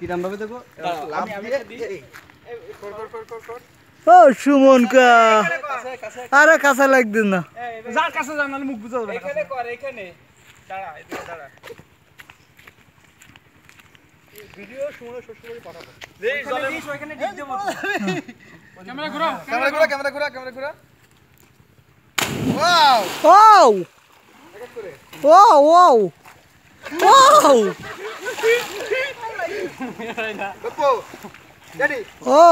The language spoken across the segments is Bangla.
কিরাম ভাবে দেখো লাভ দিয়ে ও সুমন কা আরে কাছে লাগদিন না যার কাছে যান নালে মুখ বুঝা যাবে এখানে কর এখানে দাঁড়া এদিকে দাঁড়া ভিডিও শুনে শ্বশুরবাড়ি পাঠাবো এই চলে ওখানে ডিপ দেব ক্যামেরা ঘোরাও ক্যামেরা ঘোরা wow wow wow wow wow গপ্পো রেডি ও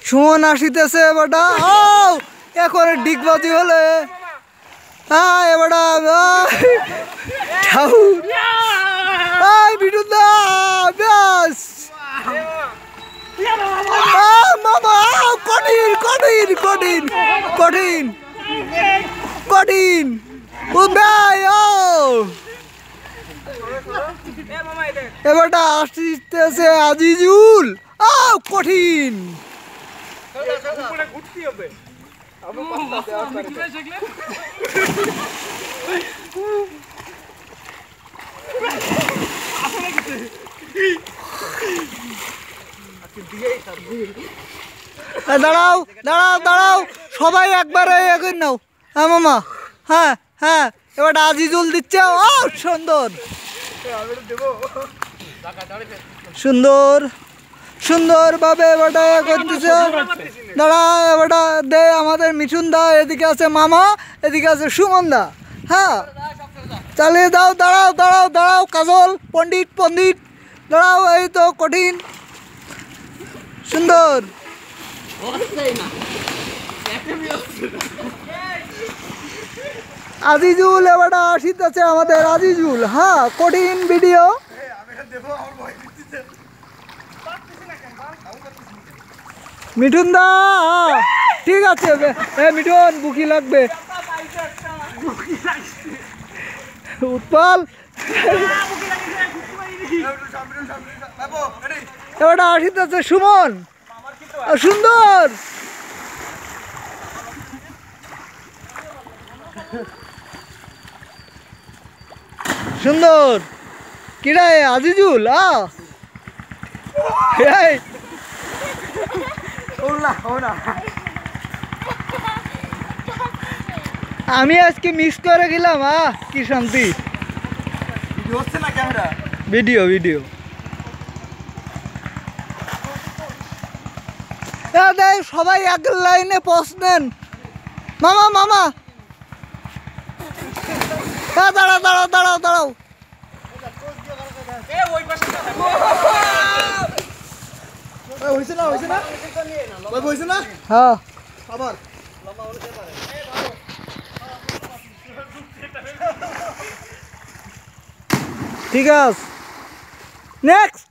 সুমন আসিতেছে বেটা ও এখন ডিগবাজি হলে হ্যাঁ এবারে ঠাউর এই বিটুদা ব্যাস মামা কঠিন কঠিন কঠিন কঠিন কঠিন ও ভাই ও এবারটা আসতেছে আজিজুল ও কঠিন ঘুরতে হবে দাঁড়াও দাঁড়াও দাঁড়াও সবাই একবারে এখন নাও হ্যাঁ মামা হ্যাঁ হ্যাঁ এবার আজিজুল দিচ্ছে ও সুন্দর সুন্দর সুন্দরভাবে এবারটা করতেছে দাঁড়া এবারটা দে আমাদের মিঠুন দা এদিকে আছে মামা এদিকে আছে সুমন দা হ্যাঁ চালিয়ে দাও দাঁড়াও দাঁড়াও দাঁড়াও কাজল পণ্ডিত পণ্ডিত দাঁড়াও এই তো কঠিন সুন্দর আজিজুল এবারটা আসিতেছে আমাদের আজিজুল হ্যাঁ কঠিন ভিডিও মিঠুন দা ঠিক আছে মিঠুন বুকি লাগবে উৎপল এবারটা আসিতেছে সুমন সুন্দর সুন্দর কিরা আজিজুল আমি আজকে মিস করে গেলাম কি শান্তি হচ্ছে না ক্যামেরা ভিডিও ভিডিও সবাই এক লাইনে পোস্ট দেন মামা মামা দাঁড়াও দাঁড়াও দাঁড়াও দাঁড়াও হইছে না হইছে না হইছে না হ্যাঁ আবার ঠিক আছে নেক্সট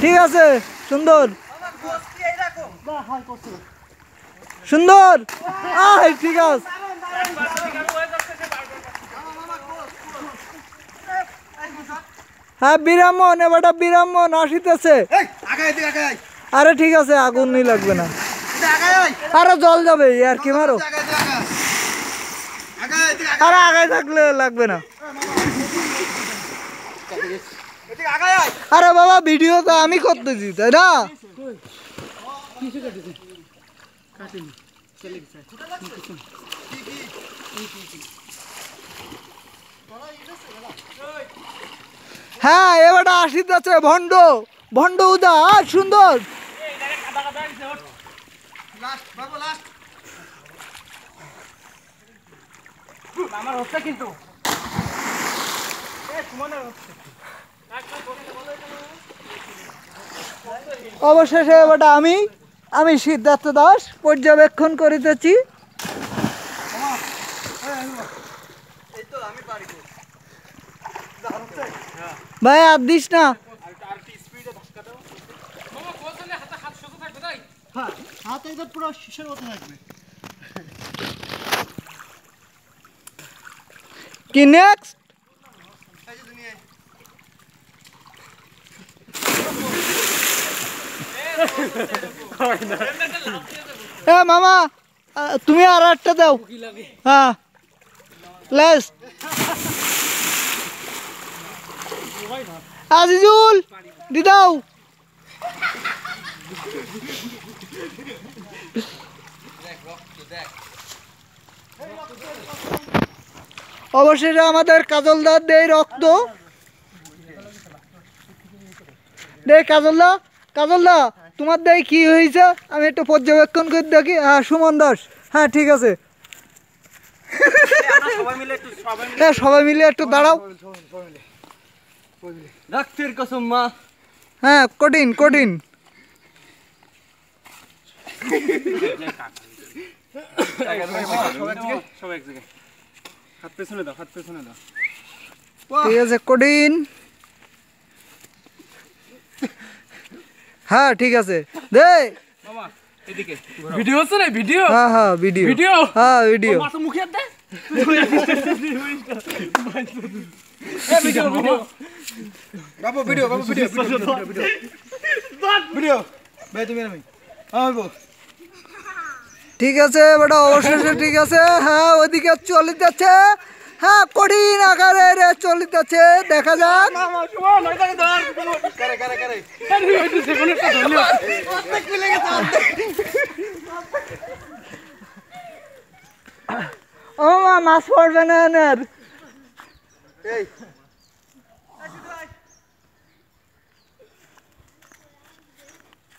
ঠিক আছে সুন্দর সুন্দর ঠিক আছে হ্যাঁ বিরামন এবারটা বিরামন আসিতেছে আরে ঠিক আছে আগুন নেই লাগবে না আরে জল যাবে আর কি মারো আরে আগায় থাকলে লাগবে না আরে বাবা ভিডিও তো আমি করতেছি তাই না হ্যাঁ এবারটা আসিতেছে ভণ্ড ভণ্ড উদা সুন্দর আমার হচ্ছে কিন্তু অবশেষে এবারটা আমি সিদ্ধার্থ দাস পর্যবেক্ষণ করিতেছি ভাই আর দিস না হাত একদম পুরো শিশের মতো থাকবে কি নেক্সট মামা তুমি আর একটা দাও হ্যাঁ লাস্ট আজিজুল দি দাও। অবশেষে আমাদের কাজলদার দেই রক্ত। দেখ কাজলদা, কাজলদা তোমার দেই কি হয়েছে আমি একটু পর্যবেক্ষণ করে দেখি। হ্যাঁ সুমন দাস, হ্যাঁ ঠিক আছে। হ্যাঁ সবাই মিলে একটু দাঁড়াও। রক্তের কসম মা। হ্যাঁ কঠিন কঠিন। হাত পেছনে দাও, হাত পেছনে দাও। ঠিক আছে কঠিন। হ্যাঁ ঠিক আছে দে। মামা এদিকে ভিডিও হচ্ছে না? ভিডিও? হ্যাঁ হ্যাঁ ভিডিও ভিডিও? হ্যাঁ ভিডিও। মাথা মুখে দে। ভিডিও ভিডিও বাবু, ভিডিও বাবু, ভিডিও ভিডিও ভিডিও ভাই তুমি আমি আইবো। ঠিক আছে বেটা অবশেষে ঠিক আছে। হ্যাঁ ওইদিকে চলিতেছে, হ্যাঁ কঠিন আকারে রে চলিতেছে, দেখা যাক। মামা সুমন ওই জায়গায় ধর। করে করে করে আরে ওই তো সেকেন্ডটা ধরলি অর্ধেক মিলে গেছে অর্ধেক। ও মা মাছ পড়বে না এনার। এই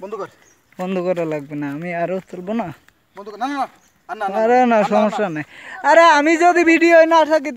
বন্ধ কর, বন্ধ করা লাগবে না, আমি আরো তুলবো না। বন্ধ কর। না না না আরে না সমস্যা নেই। আরে আমি যদি ভিডিও না থাকি